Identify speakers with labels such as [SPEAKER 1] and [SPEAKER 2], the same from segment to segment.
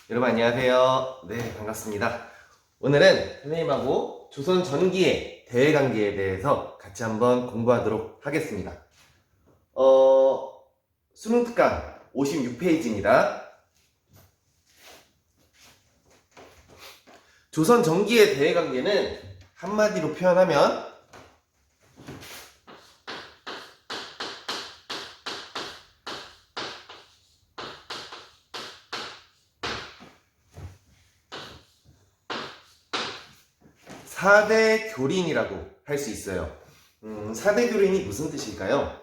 [SPEAKER 1] 여러분 안녕하세요. 네, 반갑습니다. 오늘은 선생님하고 조선 전기의 대외관계에 대해서 같이 한번 공부하도록 하겠습니다. 수능 특강 56페이지입니다. 조선 전기의 대외관계는 한마디로 표현하면 사대 교린이라고 할 수 있어요. 사대 교린이 무슨 뜻일까요?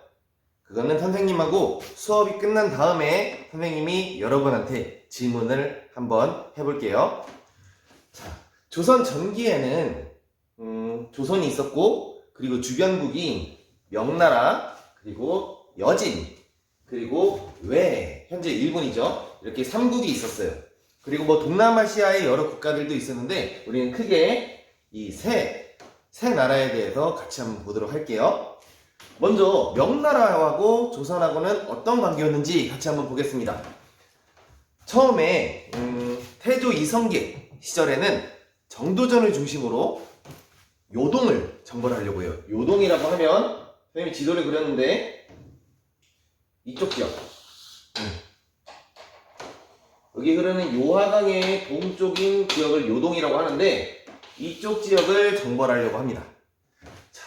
[SPEAKER 1] 그거는 선생님하고 수업이 끝난 다음에 선생님이 여러분한테 질문을 한번 해볼게요. 자, 조선 전기에는 조선이 있었고, 그리고 주변국이 명나라, 그리고 여진, 그리고 외, 현재 일본이죠. 이렇게 3국이 있었어요. 그리고 뭐 동남아시아의 여러 국가들도 있었는데 우리는 크게 이 세 나라에 대해서 같이 한번 보도록 할게요. 먼저 명나라하고 조선하고는 어떤 관계였는지 같이 한번 보겠습니다. 처음에 태조 이성계 시절에는 정도전을 중심으로 요동을 정벌하려고 해요. 요동이라고 하면 선생님이 지도를 그렸는데 이쪽 지역, 여기 흐르는 요하강의 동쪽인 지역을 요동이라고 하는데 이쪽 지역을 정벌하려고 합니다. 자,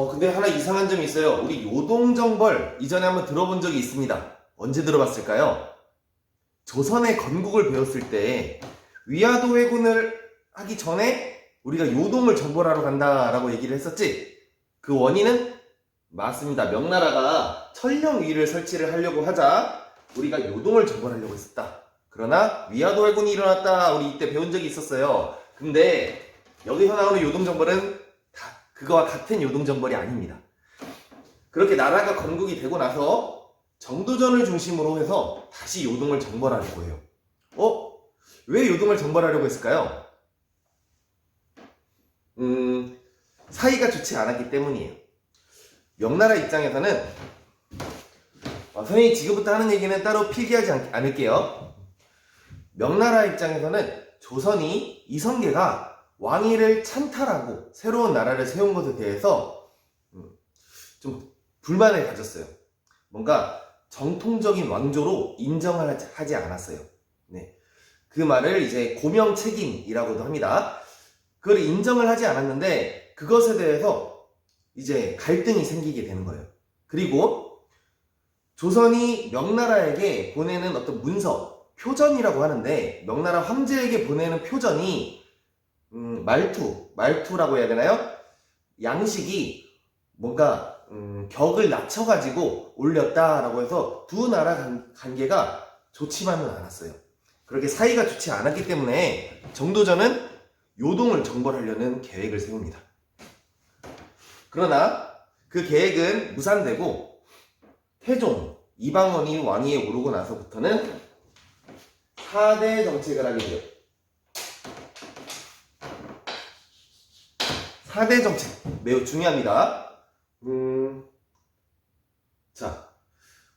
[SPEAKER 1] 근데 하나 이상한 점이 있어요. 우리 요동정벌 이전에 한번 들어본 적이 있습니다. 언제 들어봤을까요? 조선의 건국을 배웠을 때 위화도 회군을 하기 전에 우리가 요동을 정벌하러 간다라고 얘기를 했었지? 그 원인은 맞습니다. 명나라가 천령위를 설치를 하려고 하자 우리가 요동을 정벌하려고 했었다. 그러나 위화도 회군이 일어났다. 우리 이때 배운 적이 있었어요. 근데 여기서 나오는 요동정벌은 다 그거와 같은 요동정벌이 아닙니다. 그렇게 나라가 건국이 되고 나서 정도전을 중심으로 해서 다시 요동을 정벌하려고 해요. 왜 요동을 정벌하려고 했을까요? 사이가 좋지 않았기 때문이에요. 명나라 입장에서는 선생님이 지금부터 하는 얘기는 따로 필기하지 않을게요. 명나라 입장에서는 조선이 이성계가 왕위를 찬탈하고 새로운 나라를 세운 것에 대해서 좀 불만을 가졌어요. 뭔가 정통적인 왕조로 인정을 하지 않았어요. 네. 그 말을 이제 고명책임이라고도 합니다. 그걸 인정을 하지 않았는데 그것에 대해서 이제 갈등이 생기게 되는 거예요. 그리고 조선이 명나라에게 보내는 어떤 문서, 표전이라고 하는데 명나라 황제에게 보내는 표전이 말투라고 해야 되나요? 양식이 뭔가 격을 낮춰가지고 올렸다라고 해서 두 나라 관계가 좋지만은 않았어요. 그렇게 사이가 좋지 않았기 때문에 정도전은 요동을 정벌하려는 계획을 세웁니다. 그러나 그 계획은 무산되고 태종 이방원이 왕위에 오르고 나서부터는 4대 정책을 하게 돼요. 4대 정책 매우 중요합니다. 자,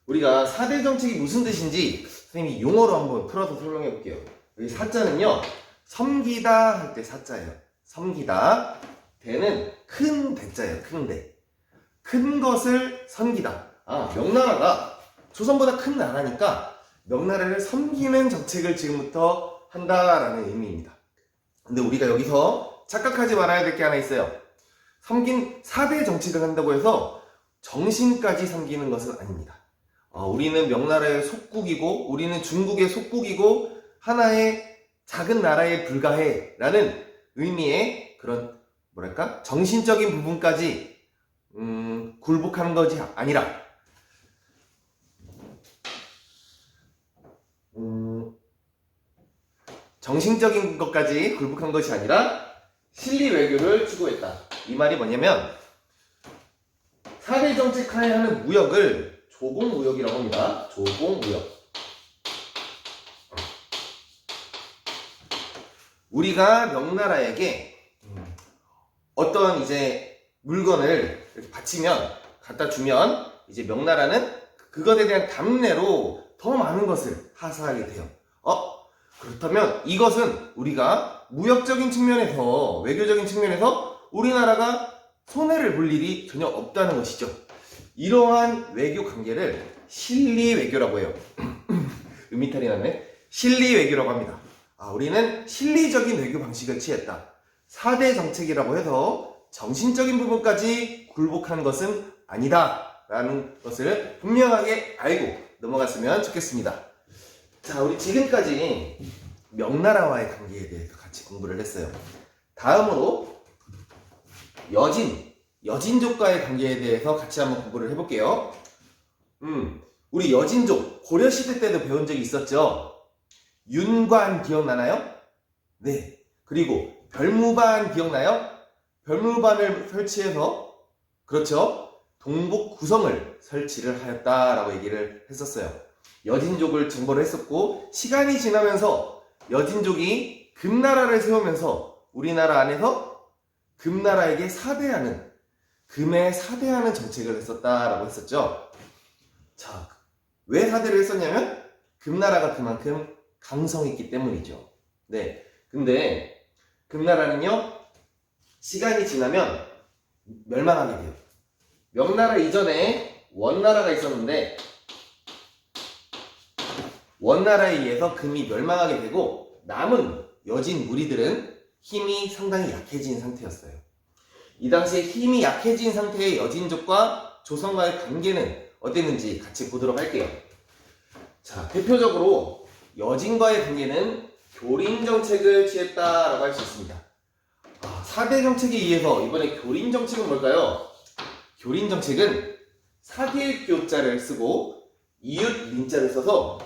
[SPEAKER 1] 우리가 4대 정책이 무슨 뜻인지 선생님이 용어로 한번 풀어서 설명해 볼게요. 여기 사자는요, 섬기다 할 때 사자예요. 섬기다. 대는 큰 대자예요. 큰 대. 큰 것을 섬기다. 명나라가 조선보다 큰 나라니까 명나라를 섬기는 정책을 지금부터 한다라는 의미입니다. 근데 우리가 여기서 착각하지 말아야 될 게 하나 있어요. 4대 정책을 한다고 해서 정신까지 섬기는 것은 아닙니다. 우리는 명나라의 속국이고 우리는 중국의 속국이고 하나의 작은 나라에 불과해 라는 의미의 그런 정신적인 부분까지 굴복하는 것이 아니라 정신적인 것까지 굴복한 것이 아니라 실리 외교를 추구했다. 이 말이 뭐냐면 4대 정책 하에 하는 무역을 조공무역이라고 합니다. 조공무역. 우리가 명나라에게 어떤 이제 물건을 이렇게 바치면 갖다 주면 이제 명나라는 그것에 대한 답례로 더 많은 것을 하사하게 돼요. 그렇다면 이것은 우리가 무역적인 측면에서, 외교적인 측면에서 우리나라가 손해를 볼 일이 전혀 없다는 것이죠. 이러한 외교 관계를 실리 외교라고 해요. 음이탈이 나네. 실리 외교라고 합니다. 우리는 실리적인 외교 방식을 취했다. 4대 정책이라고 해서 정신적인 부분까지 굴복한 것은 아니다 라는 것을 분명하게 알고 넘어갔으면 좋겠습니다. 자, 우리 지금까지 명나라와의 관계에 대해서 같이 공부를 했어요. 다음으로 여진족과의 관계에 대해서 같이 한번 공부를 해볼게요. 우리 여진족 고려시대 때도 배운 적이 있었죠. 윤관 기억나나요? 네. 그리고 별무반 기억나요? 별무반을 설치해서, 그렇죠, 동북 구성을 설치를 하였다라고 얘기를 했었어요. 여진족을 정벌을 했었고, 시간이 지나면서 여진족이 금나라를 세우면서 우리나라 안에서 금나라에게 사대하는, 금에 사대하는 정책을 했었다라고 했었죠. 자, 왜 사대를 했었냐면 금나라가 그만큼 강성했기 때문이죠. 네. 근데 금나라는요, 시간이 지나면 멸망하게 돼요. 명나라 이전에 원나라가 있었는데 원나라에 의해서 금이 멸망하게 되고 남은 여진 무리들은 힘이 상당히 약해진 상태였어요. 이 당시에 힘이 약해진 상태의 여진족과 조선과의 관계는 어땠는지 같이 보도록 할게요. 자, 대표적으로 여진과의 관계는 교린 정책을 취했다라고 할 수 있습니다. 4대 정책에 의해서 이번에 교린 정책은 뭘까요? 교린 정책은 사기의 교자를 쓰고 이웃 민자를 써서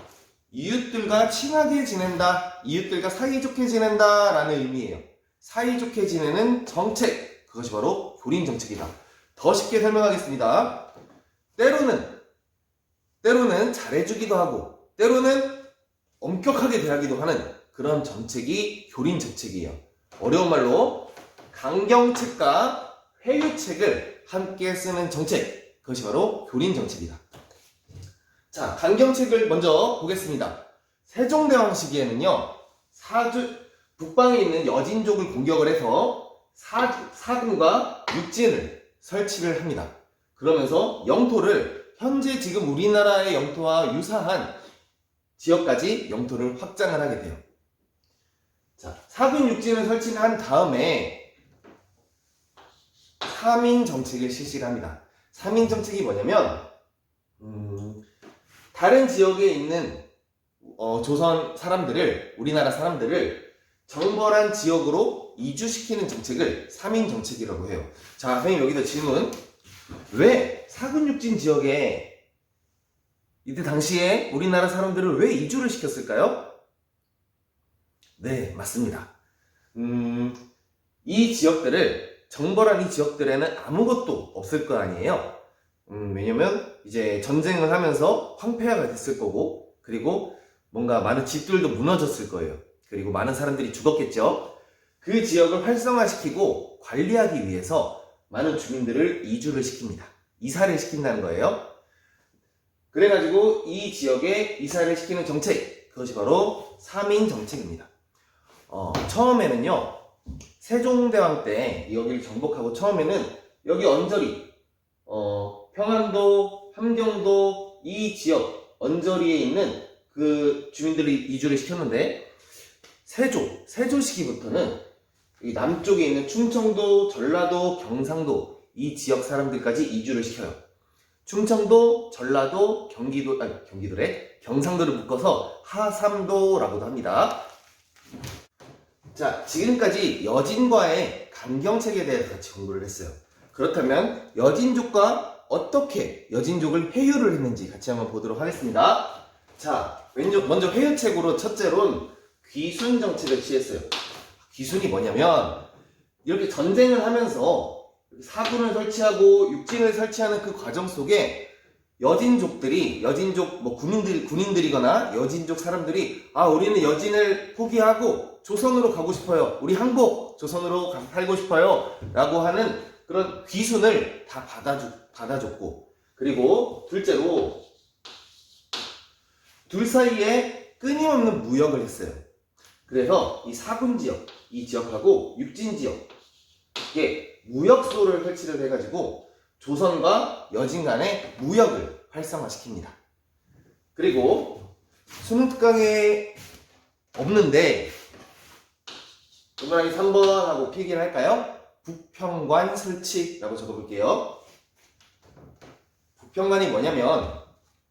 [SPEAKER 1] 이웃들과 친하게 지낸다, 이웃들과 사이좋게 지낸다 라는 의미예요. 사이좋게 지내는 정책, 그것이 바로 교린 정책이다. 더 쉽게 설명하겠습니다. 때로는 잘해주기도 하고 때로는 엄격하게 대하기도 하는 그런 정책이 교린 정책이에요. 어려운 말로 강경책과 회유책을 함께 쓰는 정책, 그것이 바로 교린 정책이다. 자, 강경책을 먼저 보겠습니다. 세종대왕 시기에는요, 북방에 있는 여진족을 공격을 해서 사군과 육진을 설치를 합니다. 그러면서 영토를 현재 지금 우리나라의 영토와 유사한 지역까지 영토를 확장을 하게 돼요. 자, 사군 육진을 설치한 다음에 3인 정책을 실시를 합니다. 3인 정책이 뭐냐면 다른 지역에 있는 조선 사람들을, 우리나라 사람들을 정벌한 지역으로 이주시키는 정책을 3인 정책이라고 해요. 자, 선생님 여기서 질문. 왜 사군육진 지역에 이때 당시에 우리나라 사람들을 왜 이주를 시켰을까요? 네, 맞습니다. 이 지역들을, 정벌한 이 지역들에는 아무것도 없을 거 아니에요. 왜냐면 이제 전쟁을 하면서 황폐화가 됐을 거고, 그리고 뭔가 많은 집들도 무너졌을 거예요. 그리고 많은 사람들이 죽었겠죠. 그 지역을 활성화시키고 관리하기 위해서 많은 주민들을 이주를 시킵니다. 이사를 시킨다는 거예요. 그래가지고 이 지역에 이사를 시키는 정책, 그것이 바로 3인 정책입니다. 처음에는요, 세종대왕 때 여기를 정복하고 처음에는 여기 언저리, 평안도, 함경도 이 지역 언저리에 있는 그 주민들이 이주를 시켰는데 세조 시기부터는 이 남쪽에 있는 충청도, 전라도, 경상도 이 지역 사람들까지 이주를 시켜요. 충청도, 전라도, 경상도를 묶어서 하삼도라고도 합니다. 자, 지금까지 여진과의 강경책에 대해서 같이 공부를 했어요. 그렇다면 여진족과 어떻게 여진족을 회유를 했는지 같이 한번 보도록 하겠습니다. 자, 먼저 회유책으로 첫째로는 귀순 정책을 취했어요. 귀순이 뭐냐면 이렇게 전쟁을 하면서 사군을 설치하고 육진을 설치하는 그 과정 속에 여진족들이, 여진족 군인들이거나 여진족 사람들이 우리는 여진을 포기하고 조선으로 가고 싶어요. 우리 항복 조선으로 가서 살고 싶어요. 라고 하는 그런 귀순을 다 받아줬고, 그리고 둘째로 둘 사이에 끊임없는 무역을 했어요. 그래서 이 사군 지역, 이 지역하고 육진 지역에 무역소를 설치를 해가지고 조선과 여진 간의 무역을 활성화시킵니다. 그리고 수능 특강에 없는데 동그라미 3번 하고 필기를 할까요? 북평관 설치라고 적어볼게요. 북평관이 뭐냐면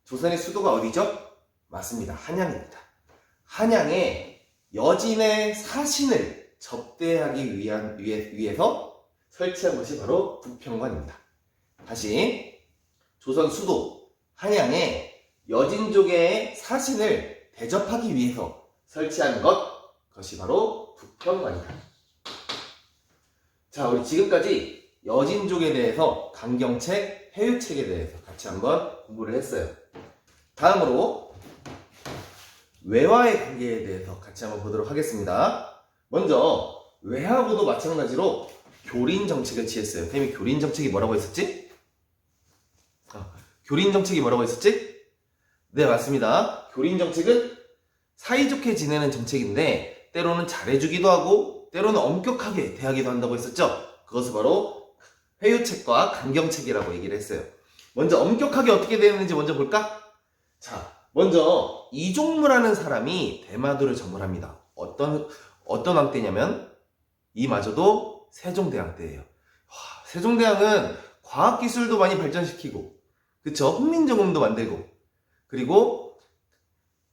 [SPEAKER 1] 조선의 수도가 어디죠? 맞습니다. 한양입니다. 한양에 여진의 사신을 접대하기 위해서 설치한 것이 바로 북평관입니다. 다시 조선 수도 한양에 여진족의 사신을 대접하기 위해서 설치한 것이 바로 북평관이다. 자, 우리 지금까지 여진족에 대해서 강경책, 회유책에 대해서 같이 한번 공부를 했어요. 다음으로 외화의 관계에 대해서 같이 한번 보도록 하겠습니다. 먼저 외하고도 마찬가지로 교린 정책을 취했어요. 선생님이 교린 정책이 뭐라고 했었지? 교린 정책이 뭐라고 했었지? 네, 맞습니다. 교린 정책은 사이좋게 지내는 정책인데 때로는 잘해주기도 하고 때로는 엄격하게 대하기도 한다고 했었죠. 그것을 바로 회유책과 강경책이라고 얘기를 했어요. 먼저 엄격하게 어떻게 되는지 먼저 볼까? 자, 먼저 이종무라는 사람이 대마도를 점령합니다. 어떤 왕 때냐면 이마저도 세종대왕 때예요. 세종대왕은 과학기술도 많이 발전시키고, 그쵸? 훈민정음도 만들고, 그리고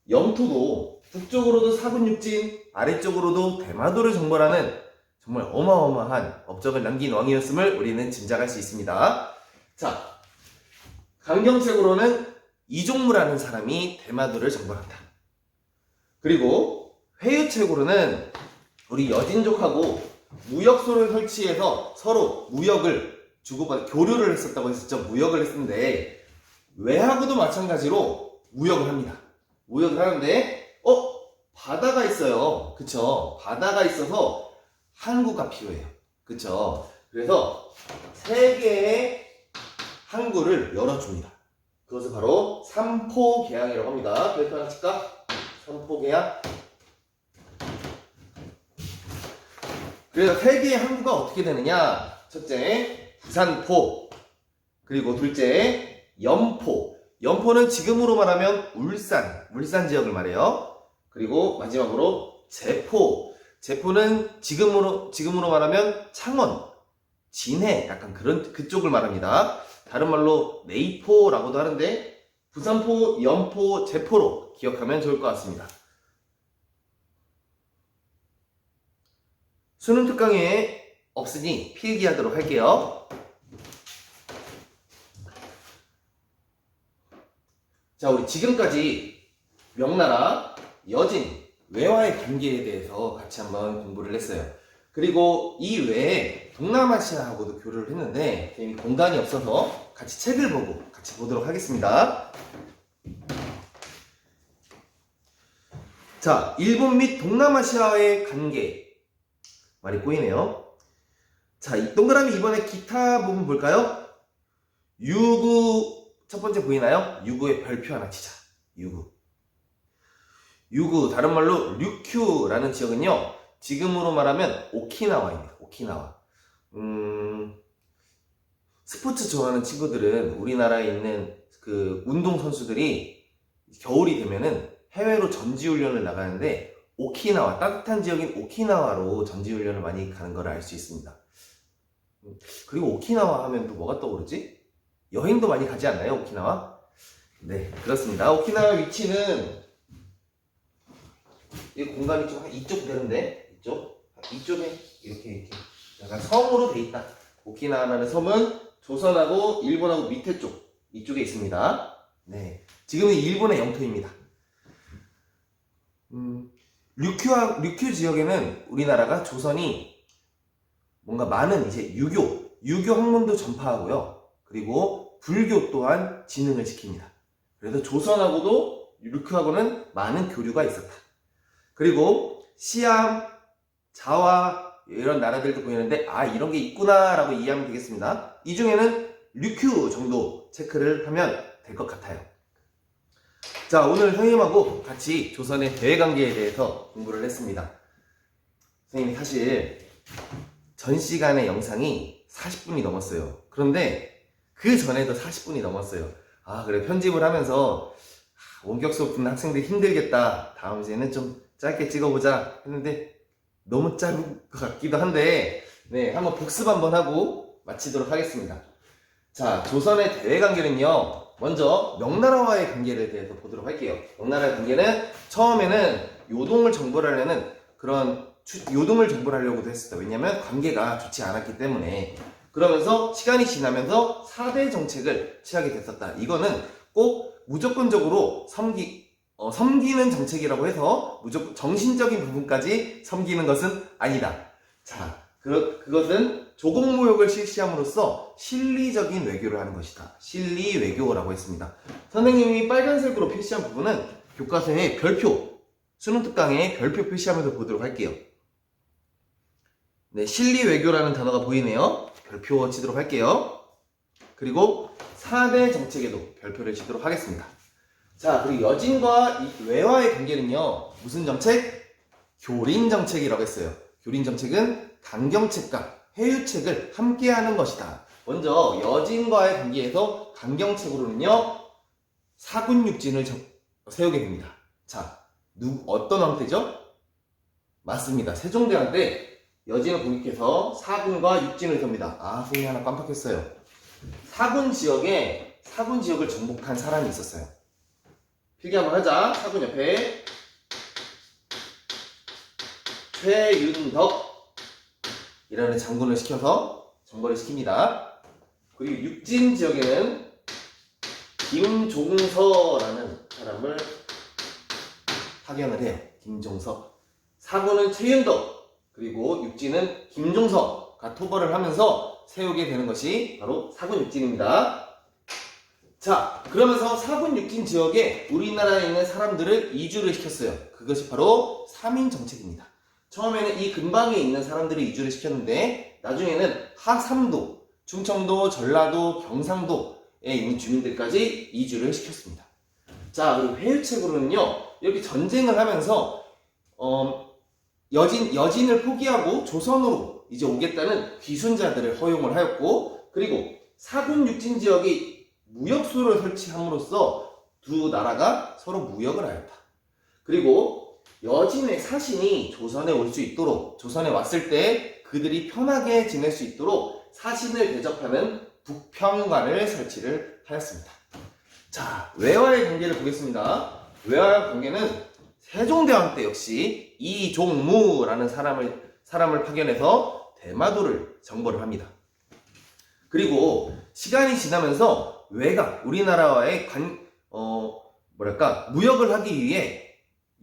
[SPEAKER 1] 영토도 북쪽으로도 사군육진, 아래쪽으로도 대마도를 정벌하는 정말 어마어마한 업적을 남긴 왕이었음을 우리는 짐작할 수 있습니다. 자, 강경책으로는 이종무라는 사람이 대마도를 정벌한다. 그리고 회유책으로는 우리 여진족하고 무역소를 설치해서 서로 무역을 교류를 했었다고 했었죠. 무역을 했는데 외하고도 마찬가지로 무역을 합니다. 무역을 하는데 바다가 있어요. 그쵸? 바다가 있어서 항구가 필요해요. 그쵸? 그래서 3개의 항구를 열어줍니다. 그것을 바로 삼포개항이라고 합니다. 그래서 하나 칠까? 삼포개항. 그래서 3개의 항구가 어떻게 되느냐? 첫째, 부산포. 그리고 둘째, 염포. 염포는 지금으로 말하면 울산 지역을 말해요. 그리고 마지막으로 제포. 제포는 지금으로 말하면 창원, 진해, 약간 그쪽을 말합니다. 다른 말로 내이포라고도 하는데 부산포, 염포, 제포로 기억하면 좋을 것 같습니다. 수능 특강에 없으니 필기하도록 할게요. 자, 우리 지금까지 명나라, 여진, 외화의 관계에 대해서 같이 한번 공부를 했어요. 그리고 이 외에 동남아시아하고도 교류를 했는데 선생님이 공간이 없어서 같이 책을 보고 같이 보도록 하겠습니다. 자, 일본 및 동남아시아의 관계. 말이 꼬이네요. 자, 이 동그라미 이번에 기타 부분 볼까요? 유구 첫 번째 보이나요? 유구의 별표 하나 치자. 유구 다른 말로 류큐라는 지역은요, 지금으로 말하면 오키나와입니다. 오키나와. 스포츠 좋아하는 친구들은 우리나라에 있는 그 운동 선수들이 겨울이 되면은 해외로 전지훈련을 나가는데 오키나와, 따뜻한 지역인 오키나와로 전지훈련을 많이 가는 걸 알 수 있습니다. 그리고 오키나와 하면 또 뭐가 떠오르지? 여행도 많이 가지 않나요, 오키나와? 네, 그렇습니다. 오키나와 위치는 이 공간이 좀 이쪽 되는데, 이쪽에 이렇게 약간 섬으로 돼 있다. 오키나와라는 섬은 조선하고 일본하고 밑에 쪽, 이쪽에 있습니다. 네, 지금은 일본의 영토입니다. 류큐 지역에는 우리나라가 조선이 뭔가 많은 이제 유교 학문도 전파하고요. 그리고 불교 또한 진흥을 시킵니다. 그래서 조선하고도 류큐하고는 많은 교류가 있었다. 그리고 시암, 자와 이런 나라들도 보이는데 이런 게 있구나 라고 이해하면 되겠습니다. 이 중에는 류큐 정도 체크를 하면 될 것 같아요. 자, 오늘 선생님하고 같이 조선의 대외관계에 대해서 공부를 했습니다. 선생님이 사실 전 시간의 영상이 40분이 넘었어요. 그런데 그 전에도 40분이 넘었어요. 아, 그래, 편집을 하면서 원격 수업 듣는 학생들이 힘들겠다. 다음 주에는 좀 짧게 찍어보자 했는데 너무 짧은 것 같기도 한데, 네, 한번 복습 한번 하고 마치도록 하겠습니다. 자, 조선의 대외 관계는요, 먼저 명나라와의 관계에 대해서 보도록 할게요. 명나라의 관계는 처음에는 요동을 정벌하려는 그런 요동을 정벌하려고도 했었다. 왜냐면 관계가 좋지 않았기 때문에. 그러면서 시간이 지나면서 4대 정책을 취하게 됐었다. 이거는 꼭 무조건적으로 섬기는 정책이라고 해서 무조건 정신적인 부분까지 섬기는 것은 아니다. 자, 그것은 조공무역을 실시함으로써 실리적인 외교를 하는 것이다. 실리외교라고 했습니다. 선생님이 빨간색으로 표시한 부분은 교과서의 별표, 수능 특강에 별표 표시하면서 보도록 할게요. 네, 실리외교라는 단어가 보이네요. 별표 치도록 할게요. 그리고 4대 정책에도 별표를 치도록 하겠습니다. 자, 그리고 여진과 외와의 관계는요, 무슨 정책? 교린정책이라고 했어요. 교린정책은 강경책과 회유책을 함께하는 것이다. 먼저 여진과의 관계에서 강경책으로는요, 사군육진을 세우게 됩니다. 자, 어떤 황태죠? 맞습니다. 세종대왕 때 여진을 공격해서 사군과 육진을 세웁니다. 아, 선생님 하나 깜빡했어요. 사군 지역을 정복한 사람이 있었어요. 필기 한번 하자. 사군 옆에 최윤덕이라는 장군을 시켜서 정벌을 시킵니다. 그리고 육진 지역에는 김종서라는 사람을 파견을 해요. 김종서. 사군은 최윤덕, 그리고 육진은 김종서가 토벌을 하면서 세우게 되는 것이 바로 사군 육진입니다. 자, 그러면서 사군 육진 지역에 우리나라에 있는 사람들을 이주를 시켰어요. 그것이 바로 3인 정책입니다. 처음에는 이 근방에 있는 사람들을 이주를 시켰는데 나중에는 하삼도, 충청도, 전라도, 경상도에 있는 주민들까지 이주를 시켰습니다. 자, 그리고 회유책으로는요, 이렇게 전쟁을 하면서 여진을 포기하고 조선으로 이제 오겠다는 귀순자들을 허용을 하였고, 그리고 사군 육진 지역에 무역소를 설치함으로써 두 나라가 서로 무역을 하였다. 그리고 여진의 사신이 조선에 올 수 있도록, 조선에 왔을 때 그들이 편하게 지낼 수 있도록 사신을 대접하는 북평관을 설치를 하였습니다. 자, 외와의 관계를 보겠습니다. 외와의 관계는 세종대왕 때 역시 이종무라는 사람을 파견해서 대마도를 정벌을 합니다. 그리고 시간이 지나면서 외가 우리나라와의 무역을 하기 위해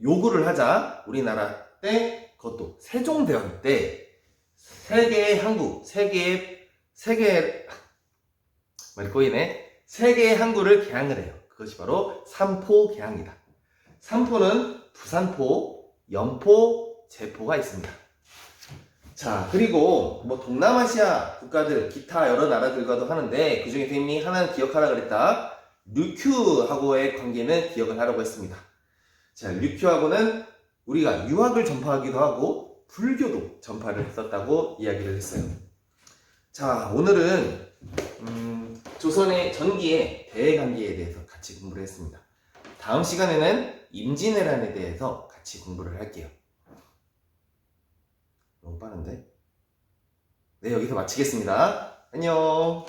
[SPEAKER 1] 요구를 하자 우리나라 때, 그것도 세종대왕 때 세계의 항구를 개항을 해요. 그것이 바로 삼포개항이다. 삼포는 부산포, 영포, 제포가 있습니다. 자, 그리고 동남아시아 국가들, 기타 여러 나라들과도 하는데 그 중에 선생님이 하나는 기억하라 그랬다. 류큐하고의 관계는 기억을 하라고 했습니다. 자, 류큐하고는 우리가 유학을 전파하기도 하고 불교도 전파를 했었다고 이야기를 했어요. 자, 오늘은 조선의 전기의 대관계에 대해서 같이 공부를 했습니다. 다음 시간에는 임진왜란에 대해서 같이 공부를 할게요. 너무 빠른데? 네, 여기서 마치겠습니다. 안녕.